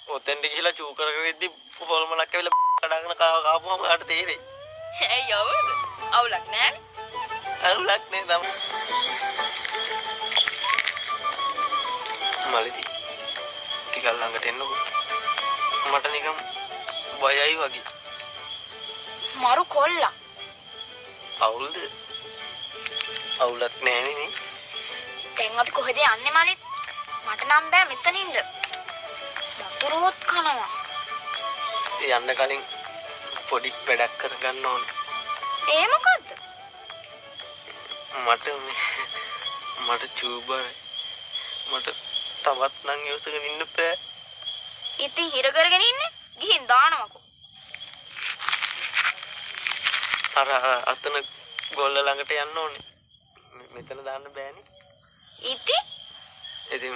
ඔතෙන්ට ගිහිලා චූ කර කර ඉද්දි පොල්මලක් ඇවිල්ලා කඩගෙන කාපුවම ආට තේරෙයි. ඇයි අවුලද? අවුලක් නෑනේ. අවුලක් නේ තම. මලදී ටිකක් ළඟට එන්නකෝ. මට නිකන් බයයි වගේ. මරු කොල්ලා. අවුල්ද? අවුලක් නෑනේ නේ. දැන් අපි කොහෙද යන්නේ මලිත්? මට නම් බෑ මෙතන ඉන්න. වතුරුත් කනවා. යන්න කලින් පොඩි වැඩක් කරගන්න ඕනේ. ඒ මොකද්ද? මට චූබරයි. මට තවත් නම් ඉවසගෙන ඉන්න බෑ. ඉතින් හිර කරගෙන ඉන්නේ? ගිහින් දානවකෝ. අර අතන ගොල්ල ළඟට යන්න ඕනේ. මෙතන දාන්න බෑනේ. ඉතින් ඉතින්